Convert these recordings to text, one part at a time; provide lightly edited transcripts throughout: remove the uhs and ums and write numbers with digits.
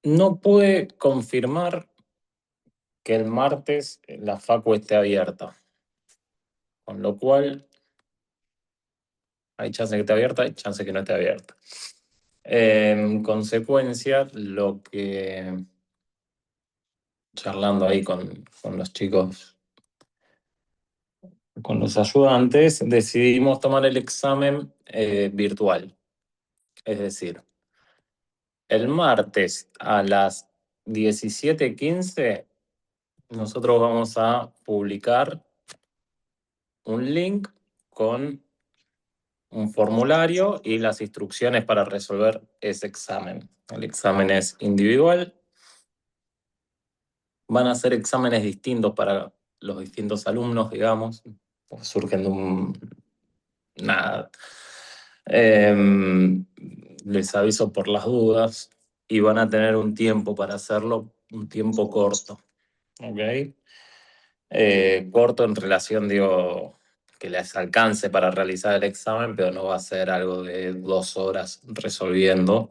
No pude confirmar que el martes la facu esté abierta, con lo cual hay chance que esté abierta, hay chance que no esté abierta. En consecuencia, lo que charlando ahí con los chicos, con los ayudantes, decidimos tomar el examen virtual. Es decir, el martes a las 17:15 nosotros vamos a publicar un link con un formulario y las instrucciones para resolver ese examen. El examen es individual. Van a ser exámenes distintos para los distintos alumnos, digamos, pues surgen de nada. Les aviso por las dudas y van a tener un tiempo para hacerlo, un tiempo corto, ¿ok? Corto en relación, digo, que les alcance para realizar el examen, pero no va a ser algo de 2 horas resolviendo.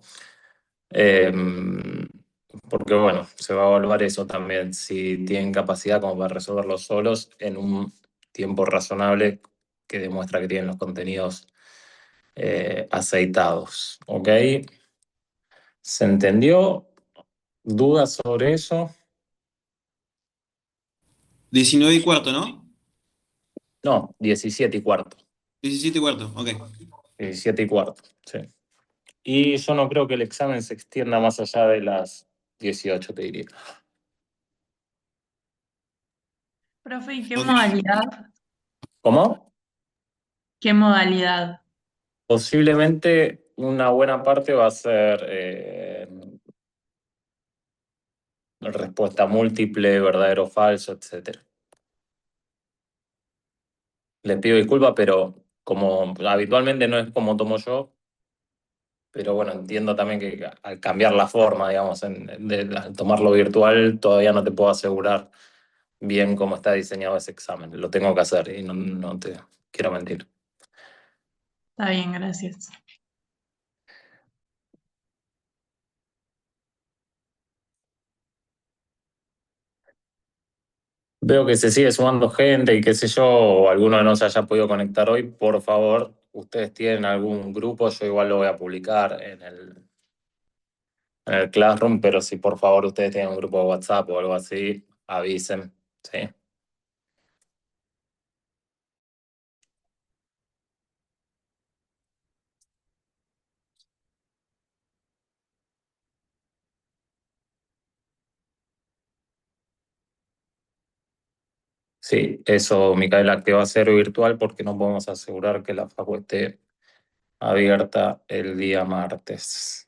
Porque bueno, se va a evaluar eso también, si tienen capacidad como para resolverlo solos en un tiempo razonable que demuestra que tienen los contenidos aceitados. ¿Ok? ¿Se entendió? ¿Dudas sobre eso? 19:15, ¿no? No, 17:15. 17:15, ok. 17:15, sí. Y yo no creo que el examen se extienda más allá de las 18, te diría. Profe, ¿y qué Ok. modalidad? ¿Cómo? ¿Qué modalidad? Posiblemente una buena parte va a ser respuesta múltiple, verdadero o falso, etcétera. Les pido disculpas, pero como habitualmente no es como tomo yo, pero bueno, entiendo también que al cambiar la forma, digamos, al tomarlo virtual, todavía no te puedo asegurar bien cómo está diseñado ese examen. Lo tengo que hacer y no te quiero mentir. Está bien, gracias. Veo que se sigue sumando gente y qué sé yo, o alguno no se haya podido conectar hoy. Por favor, ustedes tienen algún grupo, yo igual lo voy a publicar en el Classroom, pero si por favor ustedes tienen un grupo de WhatsApp o algo así, avisen, ¿sí? Sí, eso, Micaela, que va a ser virtual porque no podemos asegurar que la facu esté abierta el día martes.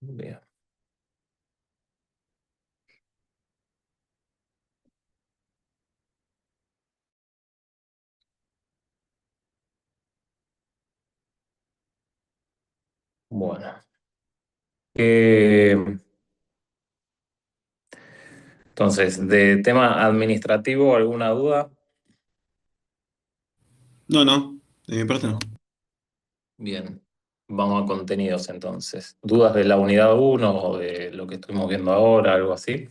Bien. Bueno. Entonces, de tema administrativo, ¿alguna duda? No, no, de mi parte no. No. Bien. Vamos a contenidos entonces. ¿Dudas de la unidad uno o de lo que estuvimos viendo ahora, algo así?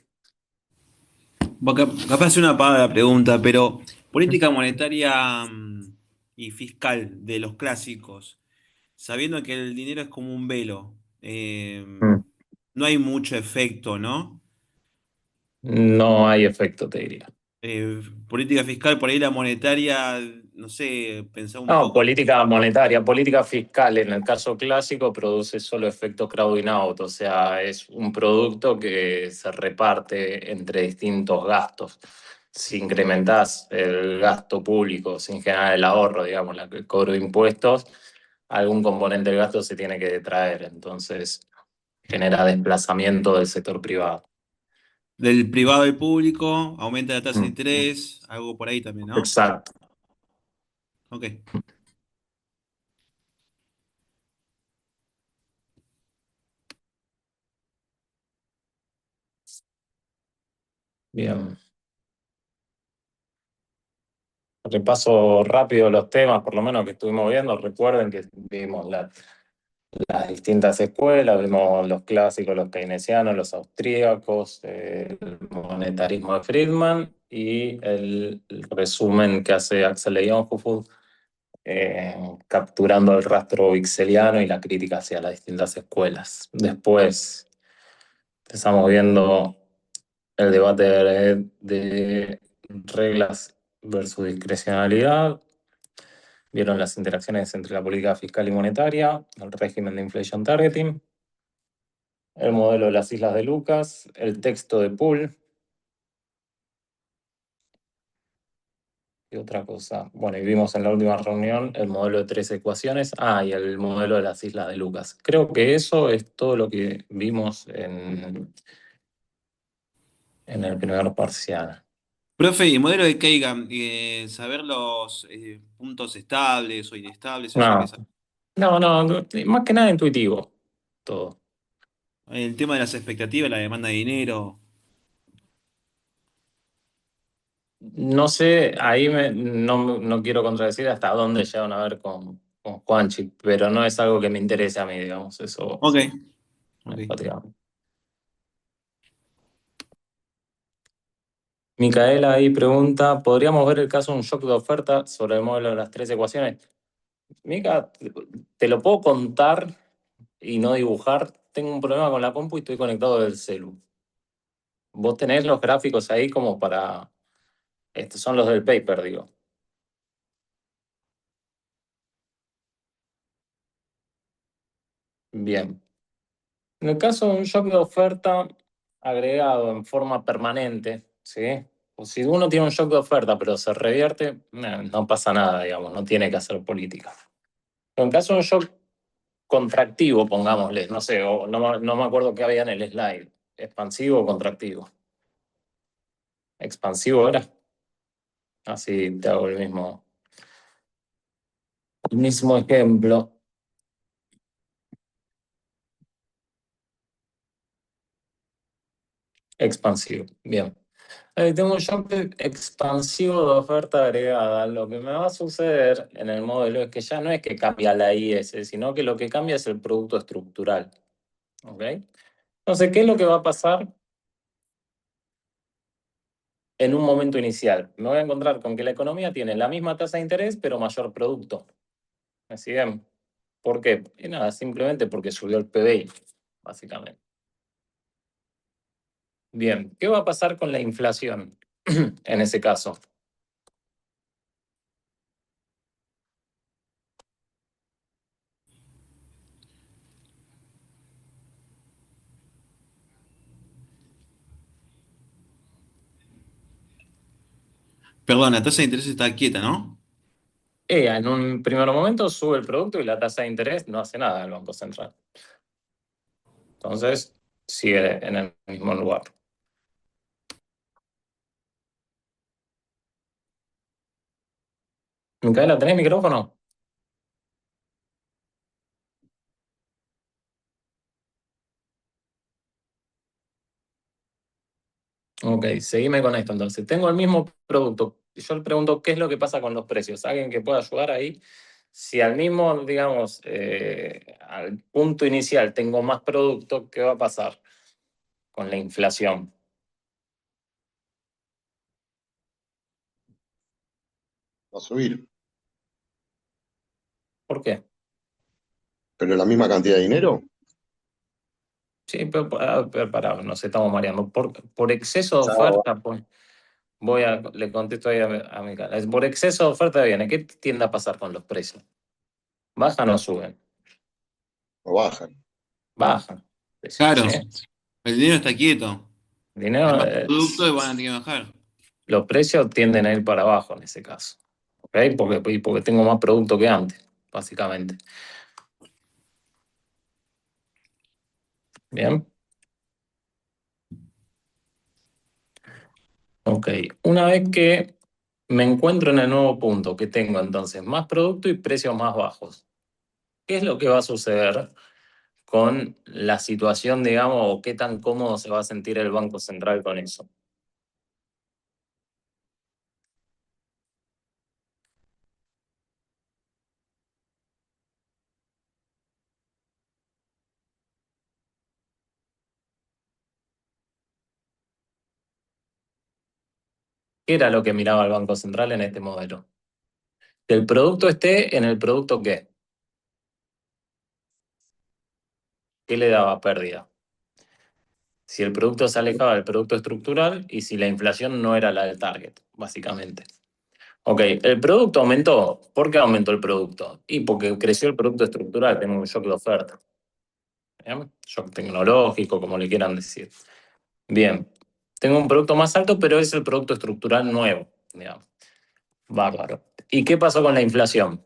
Capaz es una pavada la pregunta, pero política monetaria y fiscal de los clásicos, sabiendo que el dinero es como un velo, Mm. no hay mucho efecto, ¿no? No hay efecto, te diría. Política fiscal, por ahí la monetaria, no sé, pensá un No, poco. política monetaria, política fiscal en el caso clásico produce solo efecto crowding out, o sea, es un producto que se reparte entre distintos gastos. Si incrementás el gasto público sin generar el ahorro, digamos, el cobro de impuestos, algún componente del gasto se tiene que detraer, entonces genera desplazamiento del sector privado. Del privado al público, aumenta la tasa de Mm. interés, algo por ahí también, ¿no? Exacto. Ok. Bien. Repaso rápido los temas, por lo menos que estuvimos viendo. Recuerden que vimos las distintas escuelas, vimos los clásicos, los keynesianos, los austríacos, el monetarismo de Friedman y el resumen que hace Axel Leijonhufvud, capturando el rastro wixeliano y la crítica hacia las distintas escuelas. Después empezamos viendo el debate de reglas versus discrecionalidad. Vieron las interacciones entre la política fiscal y monetaria, el régimen de inflation targeting, el modelo de las islas de Lucas, el texto de Poole. Y otra cosa, bueno, y vimos en la última reunión el modelo de 3 ecuaciones, y el modelo de las islas de Lucas. Creo que eso es todo lo que vimos en el primer parcial. Profe, y modelo de Kagan, saber los puntos estables o inestables, eso hay que No, saber. no, más que nada intuitivo, todo. El tema de las expectativas, la demanda de dinero. No sé, ahí no quiero contradecir hasta dónde llegan a ver con Juanchi, pero no es algo que me interese a mí, digamos, eso Ok, ok. enfáticamente. Micaela ahí pregunta, ¿podríamos ver el caso de un shock de oferta sobre el modelo de las 3 ecuaciones? Mica, te lo puedo contar y no dibujar. Tengo un problema con la compu y estoy conectado del celu. Vos tenés los gráficos ahí como para... Estos son los del paper, digo. Bien. En el caso de un shock de oferta agregado en forma permanente, ¿sí? O si uno tiene un shock de oferta pero se revierte, no pasa nada, digamos, no tiene que hacer política. Pero en caso de un shock contractivo, pongámosle, no sé, o no me acuerdo qué había en el slide, expansivo o contractivo. Expansivo era, así te hago el mismo ejemplo. Expansivo, bien. Ahí tengo un shock expansivo de oferta agregada. Lo que me va a suceder en el modelo es que ya no es que cambia la IS, sino que lo que cambia es el producto estructural. ¿Ok? Entonces, ¿qué es lo que va a pasar en un momento inicial? Me voy a encontrar con que la economía tiene la misma tasa de interés, pero mayor producto. ¿Me siguen? ¿Por qué? Y nada, simplemente porque subió el PBI, básicamente. Bien, ¿qué va a pasar con la inflación en ese caso? Perdón, la tasa de interés está quieta, ¿no? En un primer momento sube el producto y la tasa de interés no hace nada el Banco Central. Entonces, sigue en el mismo lugar. Micaela, ¿tenés micrófono? Ok, seguime con esto. Entonces, tengo el mismo producto. Yo le pregunto, ¿qué es lo que pasa con los precios? ¿Alguien que pueda ayudar ahí? Si al mismo, digamos, al punto inicial tengo más producto, ¿qué va a pasar con la inflación? Va a subir, ¿Por qué? pero la misma cantidad de dinero. Sí, pero pará, nos estamos mareando. Por exceso de Chao, oferta, pues, le contesto ahí a Micaela. Por exceso de oferta viene. ¿Qué tiende a pasar con los precios? ¿Bajan o suben? o bajan. Bajan. Claro, ¿Sí? el dinero está quieto. Hay Dinero, más producto y van a tener que bajar. los precios tienden a ir para abajo en ese caso. ¿Ok? Porque tengo más producto que antes, básicamente. Bien. Ok. Una vez que me encuentro en el nuevo punto, que tengo entonces más producto y precios más bajos, ¿qué es lo que va a suceder con la situación, digamos, o qué tan cómodo se va a sentir el Banco Central con eso? ¿Qué era lo que miraba el Banco Central en este modelo? Que el producto esté en el producto ¿qué? ¿Qué le daba pérdida? Si el producto se alejaba del producto estructural y si la inflación no era la del target, básicamente. Ok, el producto aumentó. ¿Por qué aumentó el producto? Y porque creció el producto estructural, tengo un shock de oferta. ¿Bien? Shock tecnológico, como le quieran decir. Bien, tengo un producto más alto, pero es el producto estructural nuevo, digamos. Bárbaro. ¿Y qué pasó con la inflación?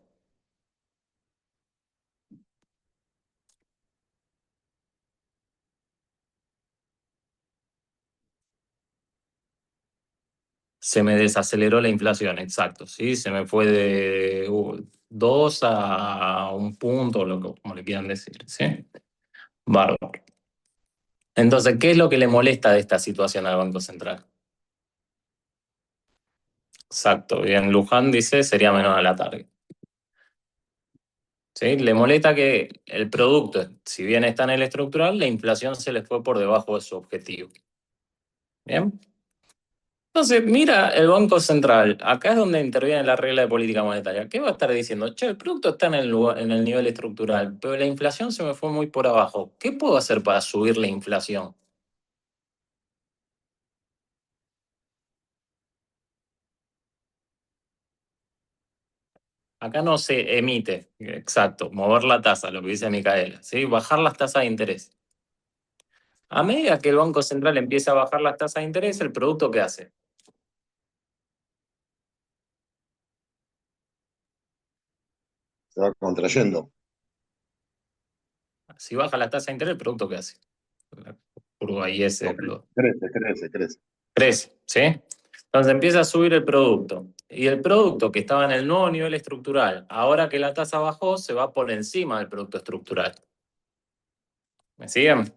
Se me desaceleró la inflación, exacto, ¿sí? Se me fue de 2 a un punto, como le quieran decir, ¿sí? Bárbaro. Entonces, ¿qué es lo que le molesta de esta situación al Banco Central? Exacto, bien, Luján dice sería menor a la target. ¿Sí? Le molesta que el producto, si bien está en el estructural, la inflación se le fue por debajo de su objetivo. ¿Bien? Entonces, mira el Banco Central, acá es donde interviene la regla de política monetaria. ¿Qué va a estar diciendo? Che, el producto está en el nivel estructural, pero la inflación se me fue muy por abajo. ¿Qué puedo hacer para subir la inflación? Acá no se emite, exacto, mover la tasa, lo que dice Micaela, ¿sí? Bajar las tasas de interés. A medida que el Banco Central empieza a bajar las tasas de interés, ¿el producto qué hace? Se va contrayendo. Si baja la tasa de interés, ¿el producto qué hace? La curva IS No, crece. crece, ¿sí? Entonces empieza a subir el producto. Y el producto que estaba en el nuevo nivel estructural, ahora que la tasa bajó, se va por encima del producto estructural. ¿Me siguen?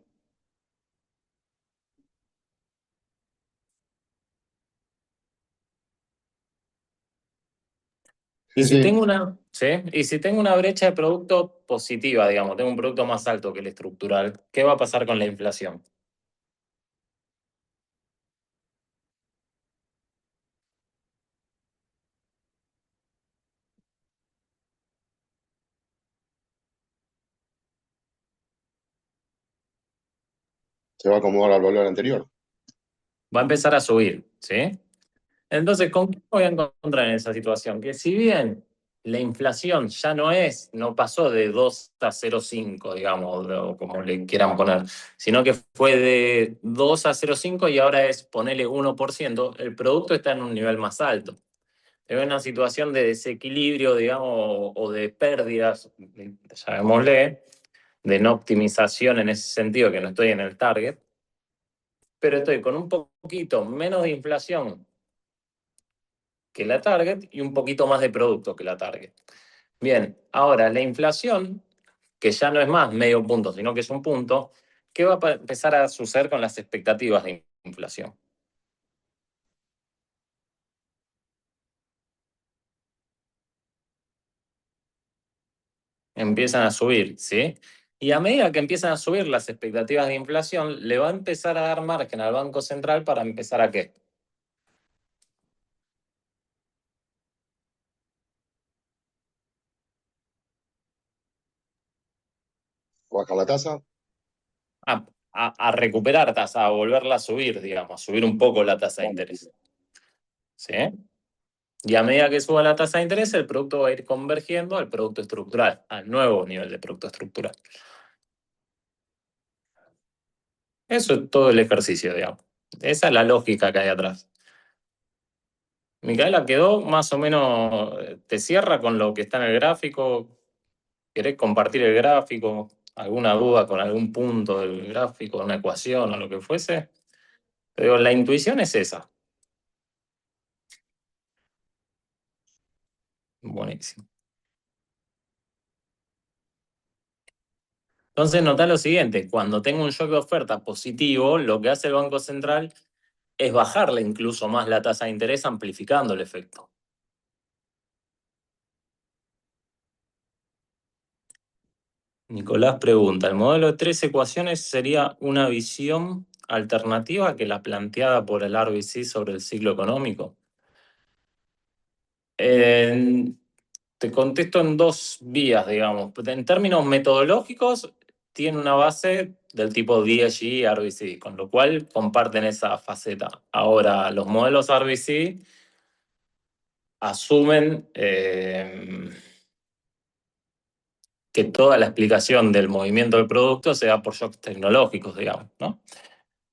Y Sí, si sí. tengo una, ¿sí? Y si tengo una brecha de producto positiva, digamos, tengo un producto más alto que el estructural, ¿qué va a pasar con la inflación? Se va a acomodar al valor anterior. Va a empezar a subir, ¿sí? Entonces, ¿con qué me voy a encontrar en esa situación? Que si bien la inflación ya no pasó de 2 a 0,5, digamos, o como le quieran poner, sino que fue de 2 a 0,5 y ahora es ponerle 1%, el producto está en un nivel más alto. Es una situación de desequilibrio, digamos, o de pérdidas, llamémosle, de no optimización en ese sentido, que no estoy en el target, pero estoy con un poquito menos de inflación que la target y un poquito más de producto que la target. Bien, ahora la inflación, que ya no es más medio punto, sino que es un punto, ¿qué va a empezar a suceder con las expectativas de inflación? Empiezan a subir, ¿sí? Y a medida que empiezan a subir las expectativas de inflación, le va a empezar a dar margen al Banco Central para empezar a ¿qué? Baja la tasa. A recuperar tasa, a volverla a subir, digamos, a subir un poco la tasa de interés. ¿Sí? Y a medida que suba la tasa de interés, el producto va a ir convergiendo al producto estructural, al nuevo nivel de producto estructural. Eso es todo el ejercicio, digamos. Esa es la lógica que hay atrás. Micaela, ¿quedó más o menos, te cierra con lo que está en el gráfico? ¿Querés compartir el gráfico? ¿Alguna duda con algún punto del gráfico, una ecuación o lo que fuese? Pero la intuición es esa. Buenísimo. Entonces, notá lo siguiente, cuando tengo un shock de oferta positivo, lo que hace el Banco Central es bajarle incluso más la tasa de interés amplificando el efecto. Nicolás pregunta, ¿el modelo de 3 ecuaciones sería una visión alternativa que la planteada por el RBC sobre el ciclo económico? Eh, Te contesto en dos vías, digamos. En términos metodológicos, tiene una base del tipo DSG y RBC, con lo cual comparten esa faceta. Ahora, los modelos RBC asumen que toda la explicación del movimiento del producto se da por shocks tecnológicos, digamos, ¿no?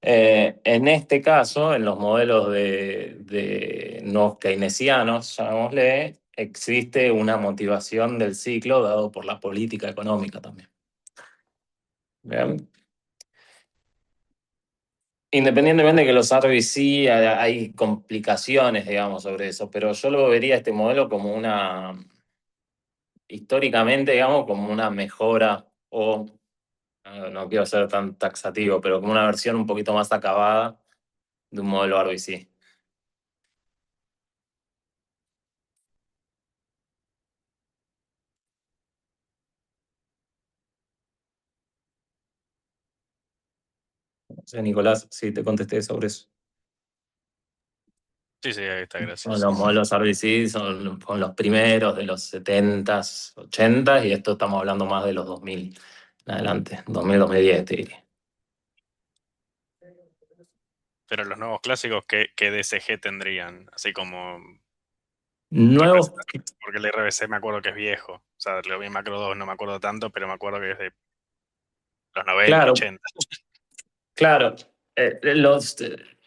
En este caso, en los modelos de nuevos keynesianos, llamémosle, existe una motivación del ciclo dado por la política económica también. ¿Bien? Independientemente de que los RBC hay complicaciones, digamos, sobre eso, pero yo lo vería este modelo como históricamente, digamos, como una mejora o, no quiero ser tan taxativo, pero como una versión un poquito más acabada de un modelo RBC. No sé, Nicolás, si te contesté sobre eso. Sí, ahí está, gracias. Los modelos RBC son los primeros de los 70s, 80s, y esto estamos hablando más de los 2000 en adelante, 2000, 2010, te diría. Pero los nuevos clásicos, ¿qué DSG tendrían? Así como Nuevos, porque el RBC me acuerdo que es viejo. O sea, lo vi en Macro 2 no me acuerdo tanto, pero me acuerdo que es de los 90, claro, 80. claro.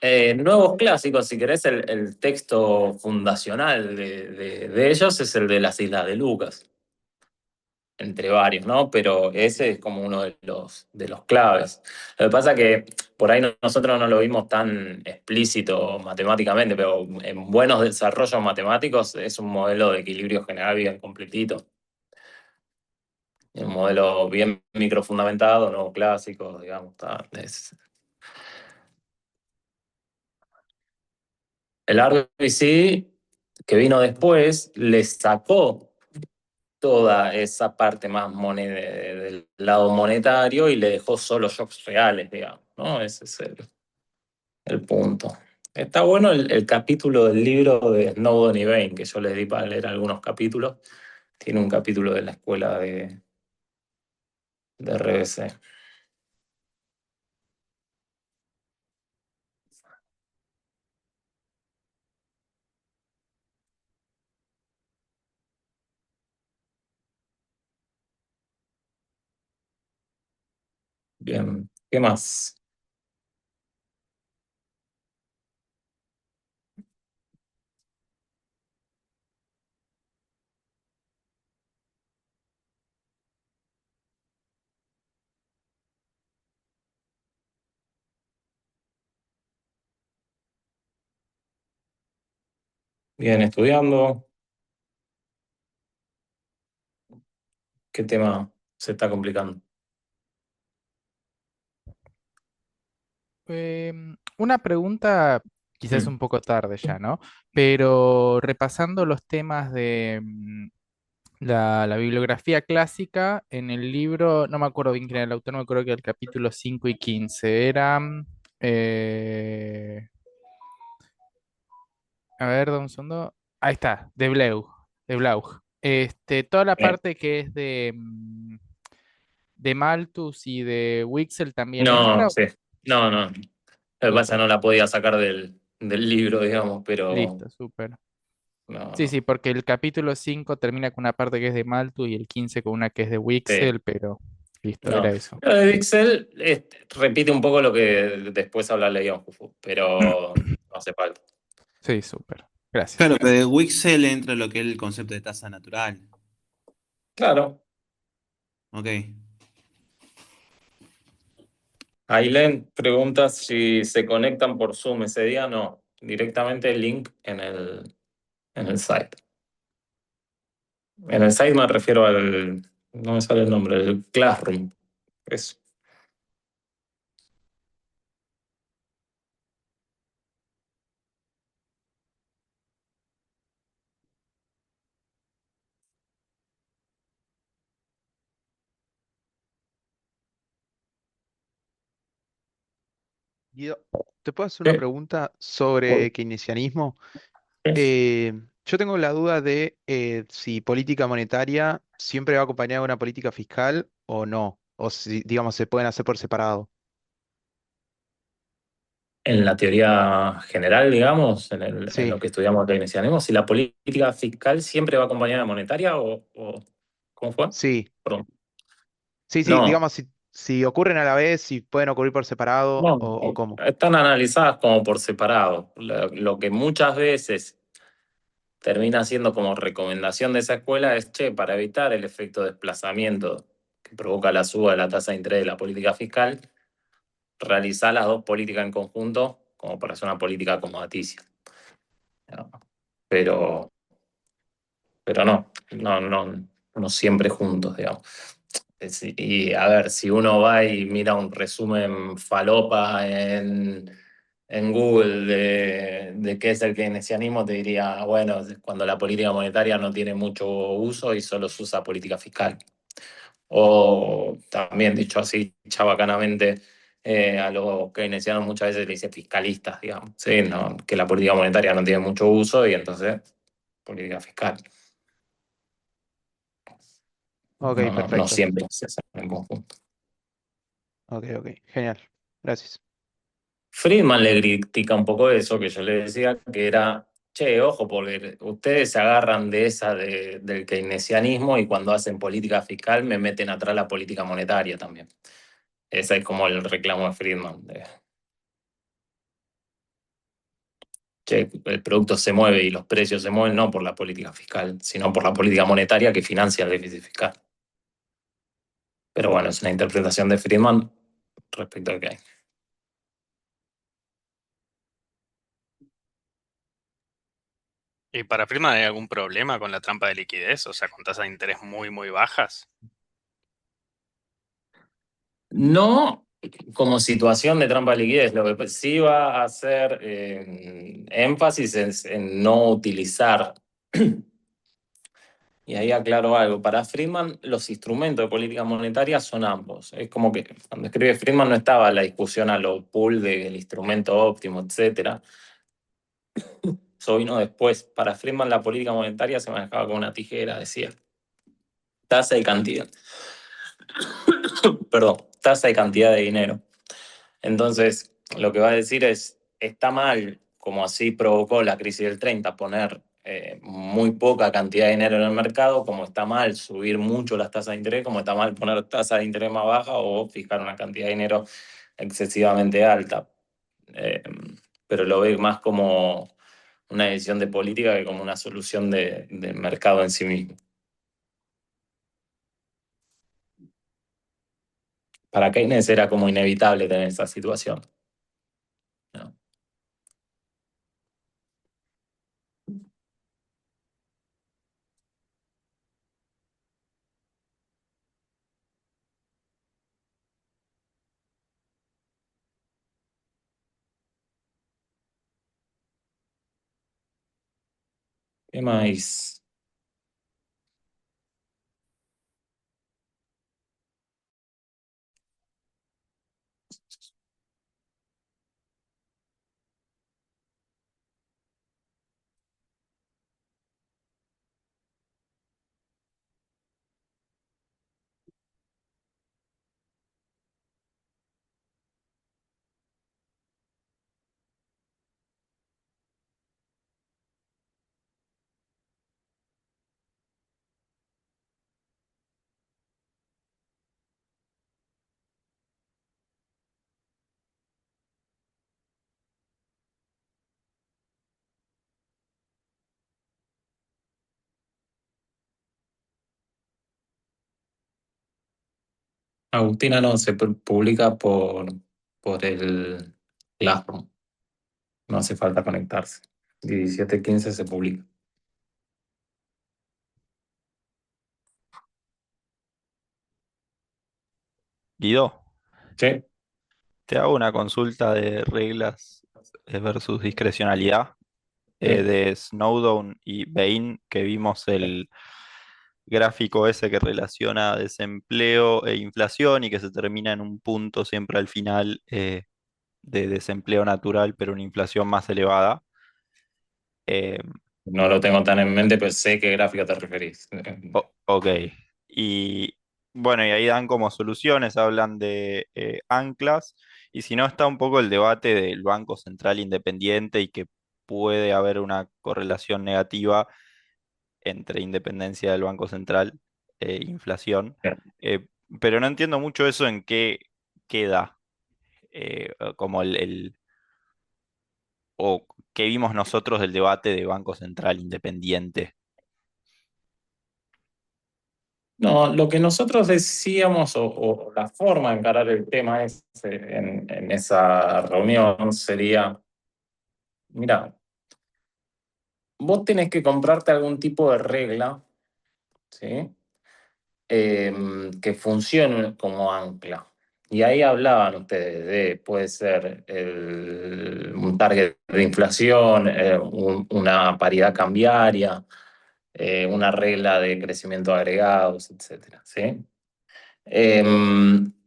Los nuevos clásicos, si querés, el texto fundacional de ellos es el de las Islas de Lucas, entre varios, ¿no? Pero ese es como uno de los claves. Lo que pasa que por ahí nosotros no lo vimos tan explícito matemáticamente, pero en buenos desarrollos matemáticos es un modelo de equilibrio general bien completito. Un modelo bien microfundamentado, no clásico, digamos. El RBC, que vino después, le sacó toda esa parte más del lado monetario y le dejó solo shocks reales, digamos, ¿no? Ese es el punto. Está bueno el capítulo del libro de Snowden y Bain, que yo les di para leer algunos capítulos. Tiene un capítulo de la escuela de RBC. Bien, ¿qué más? Bien, estudiando. ¿Qué tema se está complicando? Una pregunta, quizás Mm. un poco tarde ya, ¿no? Pero repasando los temas de la bibliografía clásica, en el libro, no me acuerdo bien quién era el autor, no me acuerdo que era el capítulo 5 y 15 eran, a ver, dame un segundo, ahí está, de Blauch. Toda la Eh, parte que es de Malthus y de Wixel también No, entra. sí. No, no. Lo que pasa Súper, no la podía sacar del libro, digamos, pero listo, súper. no, Sí, no. sí, porque el capítulo 5 termina con una parte que es de Malthus y el 15 con una que es de Sí, Wixel, pero listo, no. era eso. Lo de Excel repite un poco lo que después habla Leon Jufu, pero no hace falta. Sí, súper. Gracias. Claro, pero de Wixel entra lo que es el concepto de tasa natural. Claro. Ok. Aileen pregunta si se conectan por Zoom ese día. No, directamente el link en el site. En el site me refiero no me sale el nombre, el Classroom. Eso. Guido, ¿te puedo hacer una Sí, pregunta sobre keynesianismo? sí. Eh, Yo tengo la duda de si política monetaria siempre va acompañada de una política fiscal o no, o si, digamos, se pueden hacer por separado. En la teoría general, digamos, en lo Sí, que estudiamos de keynesianismo, si la política fiscal siempre va acompañada de monetaria o ¿cómo fue? sí, Perdón. sí, No, digamos, si ocurren a la vez, si pueden ocurrir por separado no, o cómo. están analizadas como por separado. Lo que muchas veces termina siendo como recomendación de esa escuela es, che, para evitar el efecto de desplazamiento que provoca la suba de la tasa de interés de la política fiscal, realizar las dos políticas en conjunto como para hacer una política acomodaticia. ¿No? Pero, pero no siempre juntos, digamos. Y a ver, si uno va y mira un resumen falopa en Google de qué es el keynesianismo, te diría, bueno, es cuando la política monetaria no tiene mucho uso y solo se usa política fiscal. O también dicho así, chabacanamente, a los keynesianos muchas veces le dice fiscalistas, digamos, ¿sí? No, que la política monetaria no tiene mucho uso y entonces política fiscal. Ok, No perfecto. siempre se hace en conjunto. Ok, genial. Gracias. Friedman le critica un poco eso, que yo le decía que era, che, ojo, porque ustedes se agarran de esa del keynesianismo y cuando hacen política fiscal me meten atrás la política monetaria también. Ese es como el reclamo de Friedman. Che, el producto se mueve y los precios se mueven no por la política fiscal, sino por la política monetaria que financia el déficit fiscal. Pero bueno, es una interpretación de Friedman respecto a que hay. ¿Y para Friedman hay algún problema con la trampa de liquidez? O sea, con tasas de interés muy, muy bajas. No como situación de trampa de liquidez, lo que sí va a hacer énfasis es en no utilizar, y ahí aclaro algo, para Friedman los instrumentos de política monetaria son ambos. Es como que cuando escribe Friedman no estaba la discusión a lo pool del instrumento óptimo, etcétera. Eso vino después. Para Friedman la política monetaria se manejaba con una tijera, decía. Tasa y cantidad. Perdón, tasa y cantidad de dinero. Entonces, lo que va a decir es, está mal, como así provocó la crisis del 30, poner muy poca cantidad de dinero en el mercado, como está mal subir mucho las tasas de interés, como está mal poner tasas de interés más bajas o fijar una cantidad de dinero excesivamente alta. Eh, pero lo ve más como una decisión de política que como una solución del mercado en sí mismo. Para Keynes era como inevitable tener esa situación, ¿no? ¿Qué más? Agustina no se publica por el Classroom. No hace falta conectarse. 17:15 se publica. Guido, ¿Sí? te hago una consulta de reglas versus discrecionalidad Sí. de Snowden y Bain, que vimos el gráfico ese que relaciona desempleo e inflación y que se termina en un punto siempre al final de desempleo natural, pero una inflación más elevada. Eh, No lo tengo tan en mente, pero sé qué gráfico te referís. Ok. Y bueno, y ahí dan como soluciones, hablan de anclas, y si no está un poco el debate del Banco Central Independiente y que puede haber una correlación negativa entre independencia del Banco Central e inflación. Eh, pero no entiendo mucho eso en qué queda, como o qué vimos nosotros del debate de Banco Central Independiente. No, lo que nosotros decíamos, o la forma de encarar el tema en esa reunión sería, mira, vos tenés que comprarte algún tipo de regla, ¿sí? Que funcione como ancla. Y ahí hablaban ustedes de, puede ser un target de inflación, una paridad cambiaria, una regla de crecimiento de agregados, etcétera, ¿sí?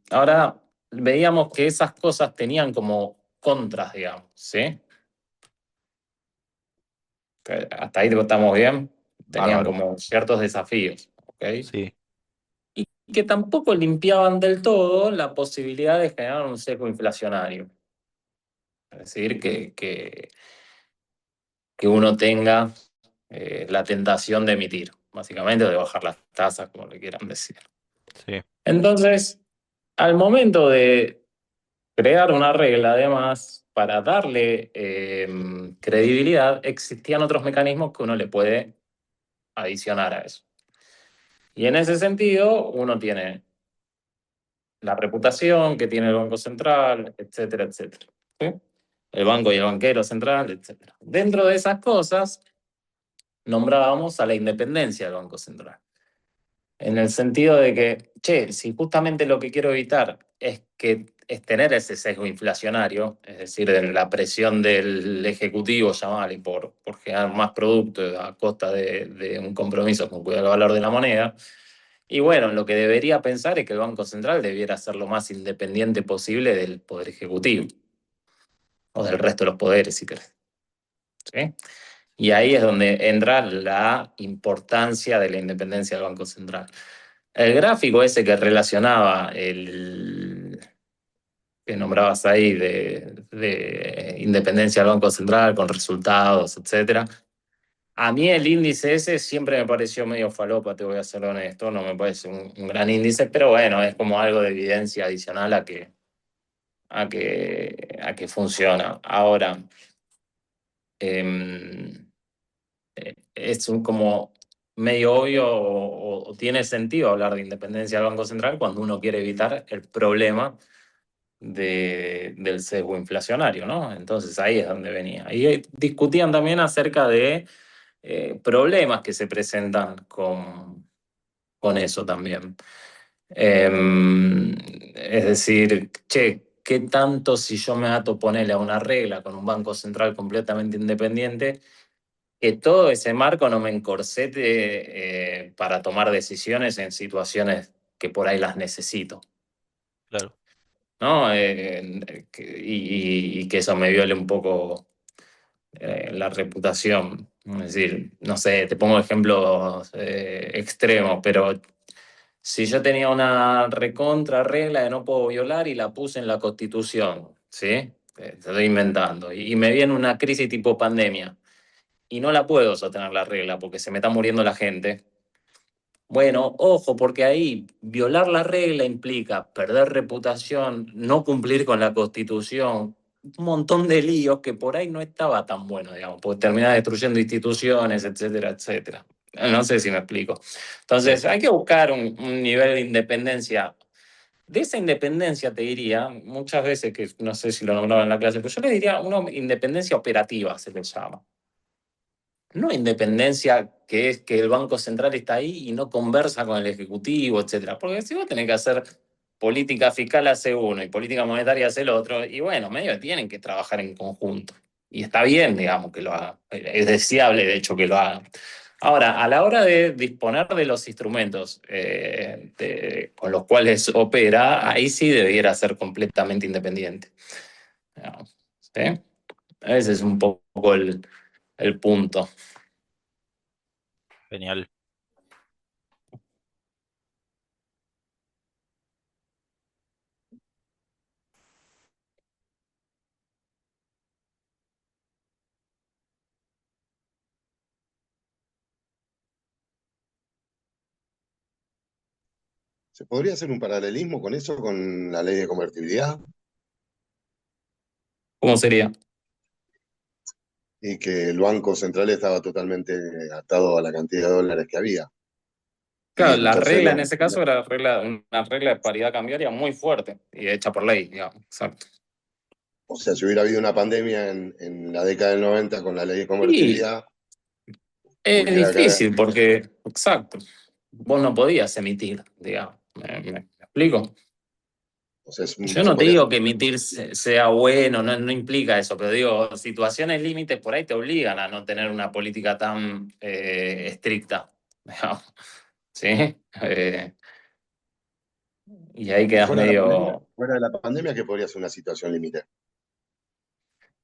Ahora veíamos que esas cosas tenían como contras, digamos, ¿sí? Que hasta ahí estamos bien. Tenían Bárbaro. como ciertos desafíos, ¿ok? Sí, Y que tampoco limpiaban del todo la posibilidad de generar un sesgo inflacionario. Es decir, que uno tenga la tentación de emitir, básicamente, o de bajar las tasas, como le quieran decir. sí, Entonces, al momento de crear una regla, además, para darle credibilidad, existían otros mecanismos que uno le puede adicionar a eso. Y en ese sentido, uno tiene la reputación que tiene el Banco Central, etcétera, etcétera. ¿Sí? El banco y el banquero central, etcétera. Dentro de esas cosas, nombrábamos a la independencia del Banco Central. En el sentido de que, che, si justamente lo que quiero evitar es tener ese sesgo inflacionario, es decir, en la presión del ejecutivo, llamarle, por generar más producto a costa de un compromiso con cuidar el valor de la moneda. Y bueno, lo que debería pensar es que el Banco Central debiera ser lo más independiente posible del Poder Ejecutivo, o del resto de los poderes, si querés. ¿Sí? Y ahí es donde entra la importancia de la independencia del Banco Central. El gráfico ese que relacionaba que nombrabas ahí de independencia del Banco Central con resultados, etcétera. A mí el índice ese siempre me pareció medio falopa, te voy a ser honesto, no me parece un gran índice, pero bueno, es como algo de evidencia adicional a que funciona. Ahora, es como medio obvio o tiene sentido hablar de independencia del Banco Central cuando uno quiere evitar el problema del sesgo inflacionario, ¿no? Entonces ahí es donde venía. Y discutían también acerca de problemas que se presentan con eso también. Es decir, che, ¿qué tanto si yo me ato ponerle a una regla con un banco central completamente independiente, que todo ese marco no me encorsete para tomar decisiones en situaciones que por ahí las necesito? claro. ¿No? Y que eso me viole un poco la reputación. Es decir, no sé, te pongo ejemplos extremos, pero si yo tenía una recontra regla de no puedo violar y la puse en la Constitución, ¿sí? Te estoy inventando. Y me viene una crisis tipo pandemia y no la puedo sostener la regla porque se me está muriendo la gente. Bueno, ojo, porque ahí violar la regla implica perder reputación, no cumplir con la Constitución, un montón de líos que por ahí no estaba tan bueno, digamos, porque termina destruyendo instituciones, etcétera, etcétera. No sé si me explico. Entonces, Sí, hay que buscar un nivel de independencia. De esa independencia te diría, muchas veces, que no sé si lo nombraba en la clase, pero yo le diría una independencia operativa, se le llama. No independencia que es que el Banco Central está ahí y no conversa con el Ejecutivo, etcétera. Porque si vos tenés que hacer política fiscal hace uno y política monetaria hace el otro, y bueno, medio que tienen que trabajar en conjunto. Y está bien, digamos, que lo hagan. Es deseable, de hecho, que lo hagan. Ahora, a la hora de disponer de los instrumentos con los cuales opera, ahí sí debiera ser completamente independiente. Digamos, ¿sí? Ese es un poco el punto. Genial. ¿Se podría hacer un paralelismo con eso, con la ley de convertibilidad? ¿Cómo sería? Y que el Banco Central estaba totalmente atado a la cantidad de dólares que había. Y Claro, la entonces, regla en ese caso era una regla de paridad cambiaria muy fuerte y hecha por ley, digamos. Exacto. o sea, si hubiera habido una pandemia en la década del 90 con la ley de Y convertibilidad, es hubiera que... difícil porque, exacto, vos no podías emitir, digamos. ¿Me explico? O sea, Yo se no te podría... digo que emitir sea bueno, no implica eso, pero digo, situaciones límites por ahí te obligan a no tener una política tan estricta, digamos, ¿sí? Y ahí quedas medio... Fuera de la pandemia, ¿qué podría ser una situación límite?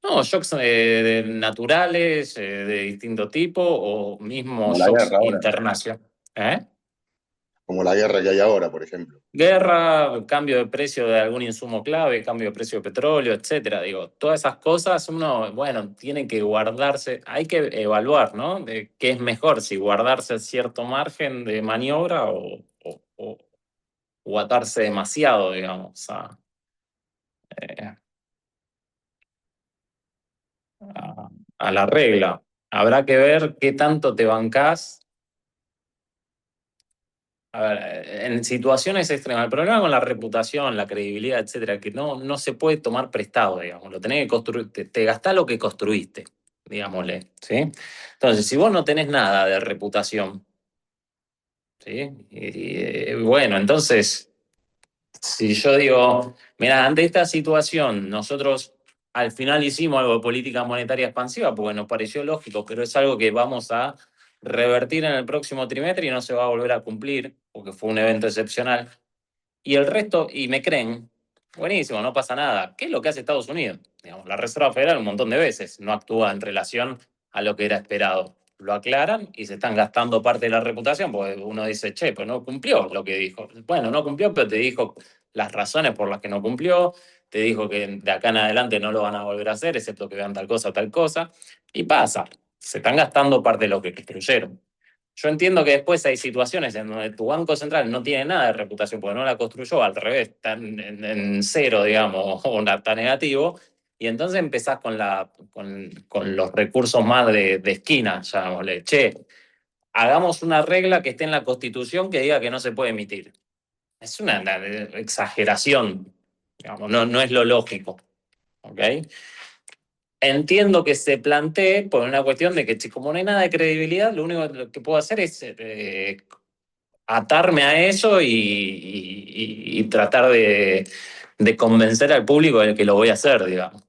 No, shocks naturales de distinto tipo o mismo Como la shocks guerra ahora. internacionales. ¿Eh? Como la guerra que hay ahora, por ejemplo. Guerra, cambio de precio de algún insumo clave, cambio de precio de petróleo, etcétera. Digo, todas esas cosas uno, bueno, tiene que guardarse, hay que evaluar, ¿no? De qué es mejor, si guardarse cierto margen de maniobra o atarse demasiado, digamos, eh, a la regla. Habrá que ver qué tanto te bancás. A ver, en situaciones extremas, el problema con la reputación, la credibilidad, etcétera, que no se puede tomar prestado, digamos, lo tenés que construir, te gastás lo que construiste, digámosle, ¿sí? Entonces, si vos no tenés nada de reputación, ¿sí? Bueno, entonces, si yo digo, mira, ante esta situación, nosotros al final hicimos algo de política monetaria expansiva porque nos pareció lógico, pero es algo que vamos a revertir en el próximo trimestre y no se va a volver a cumplir porque fue un evento excepcional. Y el resto, y me creen, buenísimo, no pasa nada. ¿Qué es lo que hace Estados Unidos? Digamos, la Reserva Federal un montón de veces no actúa en relación a lo que era esperado. Lo aclaran y se están gastando parte de la reputación, porque uno dice, che, pues no cumplió lo que dijo. Bueno, no cumplió, pero te dijo las razones por las que no cumplió, te dijo que de acá en adelante no lo van a volver a hacer, excepto que vean tal cosa o tal cosa, y pasa. Se están gastando parte de lo que construyeron. Yo entiendo que después hay situaciones en donde tu banco central no tiene nada de reputación porque no la construyó, al revés, está en cero, digamos, o está negativo, y entonces empezás con los recursos más de esquina, llamémosle. Che, hagamos una regla que esté en la Constitución que diga que no se puede emitir. Es una exageración, digamos, no es lo lógico. ¿Ok? Entiendo que se plantee por una cuestión de que como no hay nada de credibilidad, lo único que puedo hacer es atarme a eso y tratar de convencer al público de que lo voy a hacer, digamos.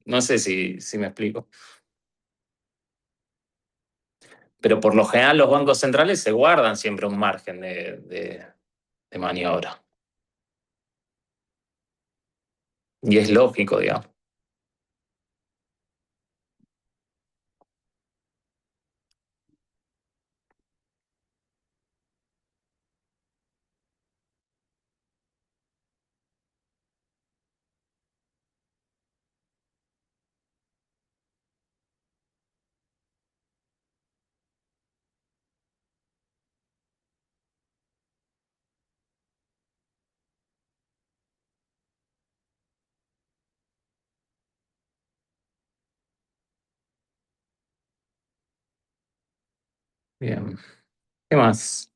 No sé si me explico. Pero por lo general los bancos centrales se guardan siempre un margen de maniobra. Y es lógico, digamos. Bien. ¿Qué más?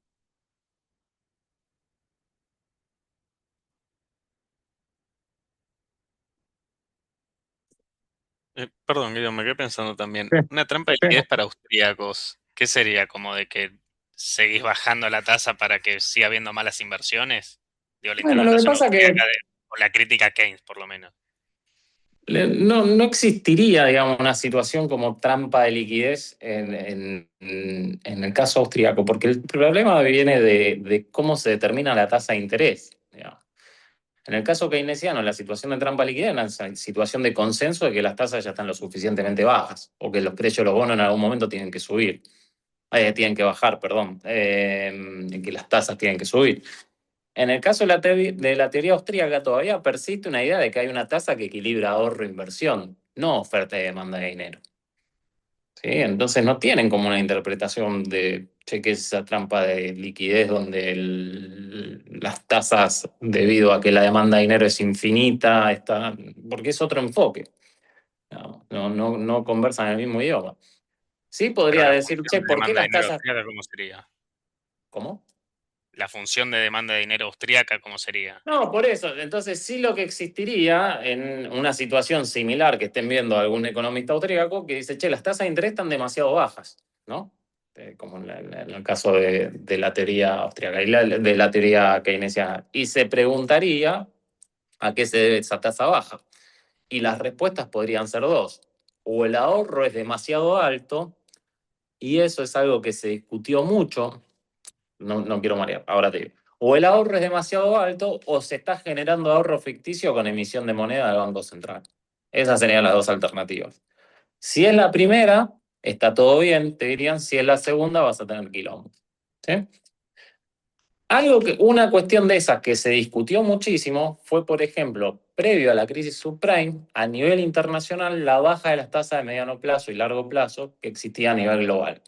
Perdón, Guido, me quedé pensando también. Sí, Una trampa de sí. liquidez para austríacos, ¿qué sería? ¿Como de que seguís bajando la tasa para que siga habiendo malas inversiones? Digo, la Bueno, lo que interpretación pasa austríaca que o la crítica a Keynes, por lo menos. no existiría, digamos, una situación como trampa de liquidez en el caso austríaco, porque el problema viene de cómo se determina la tasa de interés, digamos. En el caso keynesiano, la situación de trampa de liquidez es una situación de consenso de que las tasas ya están lo suficientemente bajas o que los precios de los bonos en algún momento tienen que subir. tienen que bajar, perdón, que las tasas tienen que subir. En el caso de de la teoría austríaca todavía persiste una idea de que hay una tasa que equilibra ahorro e inversión, no oferta y demanda de dinero. ¿Sí? Entonces no tienen como una interpretación de, che, que es esa trampa de liquidez donde las tasas, debido a que la demanda de dinero es infinita, porque es otro enfoque. No conversan el mismo idioma. Sí Pero podría la decir, función che, de ¿por qué demanda de las dinero tasas? austríaca, ¿cómo sería? ¿Cómo? La función de demanda de dinero austríaca, ¿cómo sería? No, por eso. Entonces, sí lo que existiría en una situación similar que estén viendo algún economista austríaco que dice, che, las tasas de interés están demasiado bajas, ¿no? Como en el caso de la teoría austríaca y de la teoría keynesiana. Y se preguntaría a qué se debe esa tasa baja. Y las respuestas podrían ser dos. O el ahorro es demasiado alto, y eso es algo que se discutió mucho. No quiero marear, ahora te digo. O el ahorro es demasiado alto o se está generando ahorro ficticio con emisión de moneda del Banco Central. Esas serían las dos alternativas. Si es la primera, está todo bien, te dirían. Si es la segunda, vas a tener quilombo. ¿Sí? Una cuestión de esas que se discutió muchísimo fue, por ejemplo, previo a la crisis subprime, a nivel internacional, la baja de las tasas de mediano plazo y largo plazo que existía a nivel global.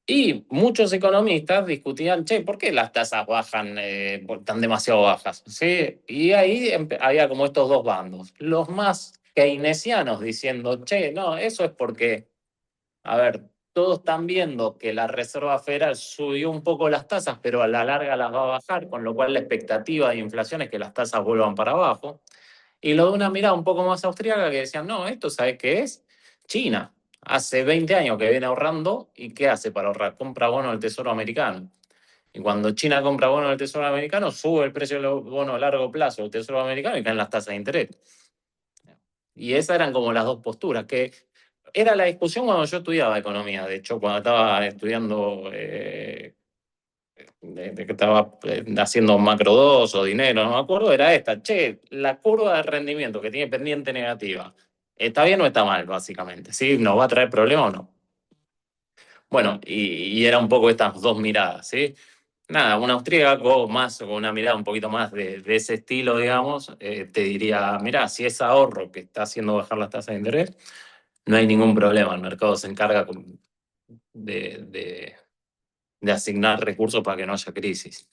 Y muchos economistas discutían, che, ¿por qué las tasas bajan, están demasiado bajas? ¿Sí? Y ahí había como estos dos bandos. Los más keynesianos diciendo, che, no, eso es porque, a ver, todos están viendo que la Reserva Federal subió un poco las tasas, pero a la larga las va a bajar, con lo cual la expectativa de inflación es que las tasas vuelvan para abajo. Y lo de una mirada un poco más austríaca que decían, no, esto ¿sabes qué es? China. Hace 20 años que viene ahorrando, ¿y qué hace para ahorrar? Compra bonos del Tesoro americano. Y cuando China compra bonos del Tesoro americano, sube el precio de los bonos a largo plazo del Tesoro americano y caen las tasas de interés. Y esas eran como las dos posturas, que era la discusión cuando yo estudiaba economía. De hecho, cuando estaba estudiando, de que estaba haciendo macro 2 o dinero, no me acuerdo, era esta. Che, la curva de rendimiento que tiene pendiente negativa, ¿está bien o está mal, básicamente? ¿Sí? ¿Nos va a traer problemas o no? Bueno, y era un poco estas dos miradas, ¿sí? Nada, un austríaco más, con una mirada un poquito más de ese estilo, digamos, te diría, mirá, si es ahorro que está haciendo bajar las tasas de interés, no hay ningún problema, el mercado se encarga de, de de asignar recursos para que no haya crisis.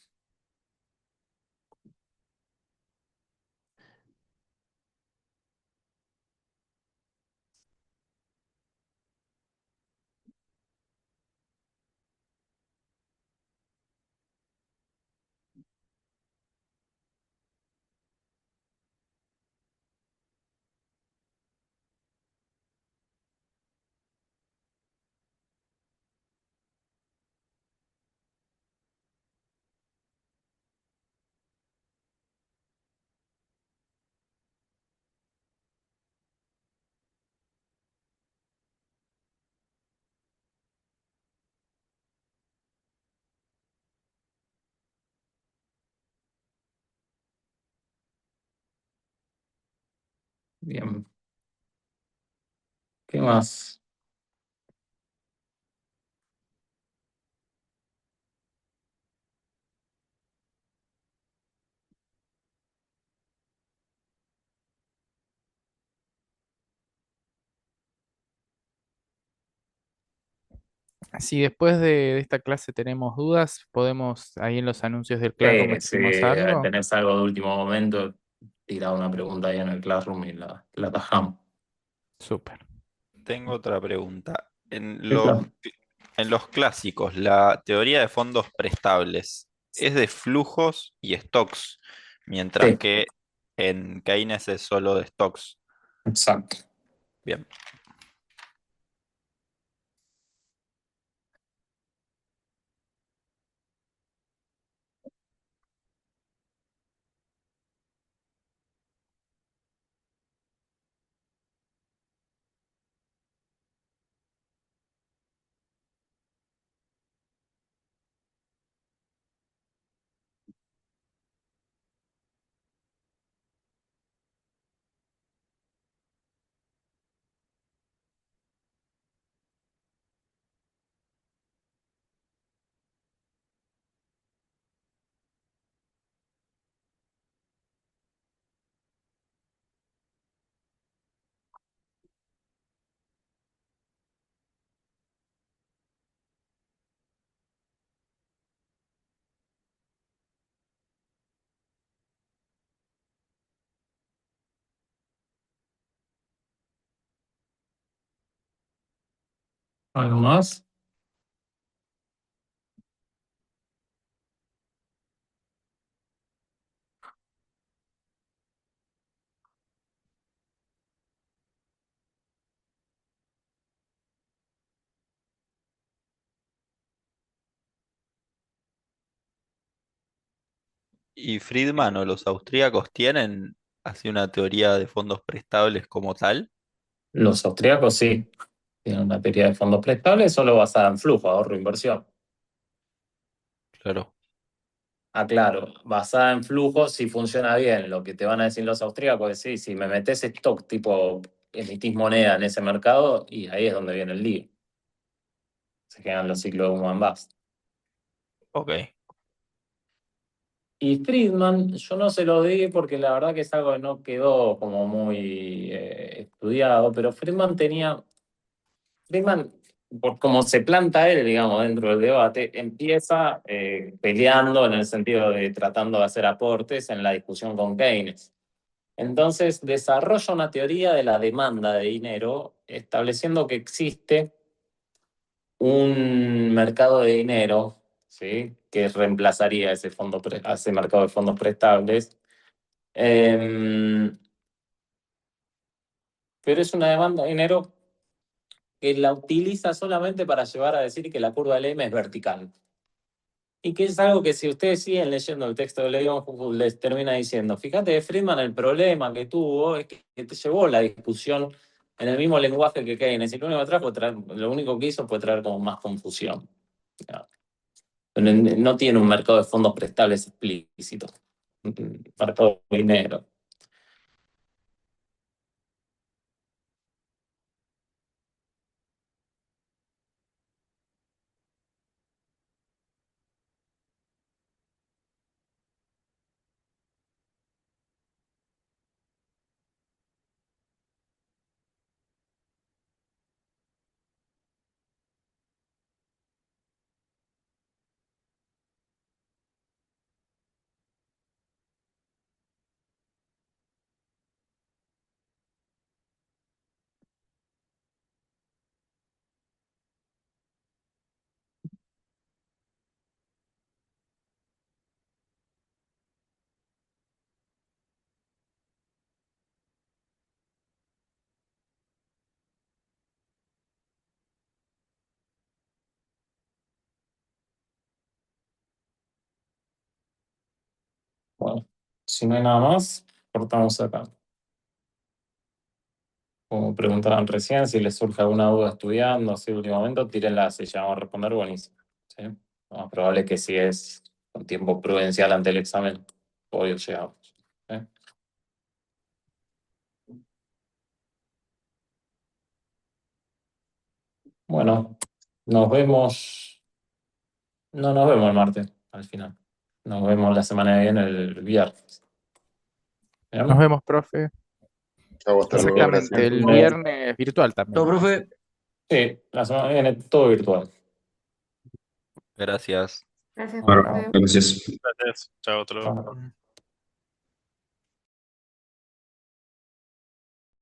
Bien, ¿qué más? Si después de esta clase tenemos dudas, podemos ahí en los anuncios del Classroom Si escribimos algo. tenés algo de último momento, tira una pregunta ahí en el Classroom y la atajamos. Súper. Tengo otra pregunta. Sí, claro. En los clásicos, la teoría de fondos prestables es de flujos y stocks, mientras Sí, que en Keynes es solo de stocks. exacto. Bien. ¿Algo más? ¿Y Friedman o los austríacos tienen así una teoría de fondos prestables como tal? Los austríacos sí. Tienen una teoría de fondos prestables solo basada en flujo, ahorro, inversión. Claro. Claro, basada en flujo sí funciona bien. Lo que te van a decir los austríacos es sí, si me metes stock tipo emitís moneda en ese mercado, y ahí es donde viene el lío. Se quedan los ciclos de boom and bust. Ok. Y Friedman, yo no se lo di porque la verdad que es algo que no quedó como muy estudiado, pero Friedman, por cómo se planta él, digamos, dentro del debate, empieza peleando en el sentido de tratando de hacer aportes en la discusión con Keynes. Entonces desarrolla una teoría de la demanda de dinero, estableciendo que existe un mercado de dinero, ¿sí? Que reemplazaría a ese mercado de fondos prestables. Pero es una demanda de dinero que la utiliza solamente para llevar a decir que la curva del M es vertical. Y que es algo que si ustedes siguen leyendo el texto de Leon Hufford les termina diciendo, fíjate de Friedman el problema que tuvo es que te llevó la discusión en el mismo lenguaje que Keynes, y lo único que hizo fue traer como más confusión. No tiene un mercado de fondos prestables explícito, un mercado de dinero. Bueno, si no hay nada más, cortamos acá. Como preguntaban recién, si les surge alguna duda estudiando, así últimamente, tírenla, si ya vamos a responder, buenísimo. ¿Sí? Lo más probable es que si es con tiempo prudencial ante el examen, hoy llegamos. ¿Sí? Bueno, nos vemos. No nos vemos el martes, al final. Nos vemos la semana que viene, el viernes. ¿Bien? Nos vemos, profe. Chau, hasta luego, Exactamente, gracias. el viernes virtual también. Chao, profe. Sí, la semana que viene todo virtual. Gracias. Gracias, Bueno, profe. Gracias. Gracias. Chao, otro. Chao.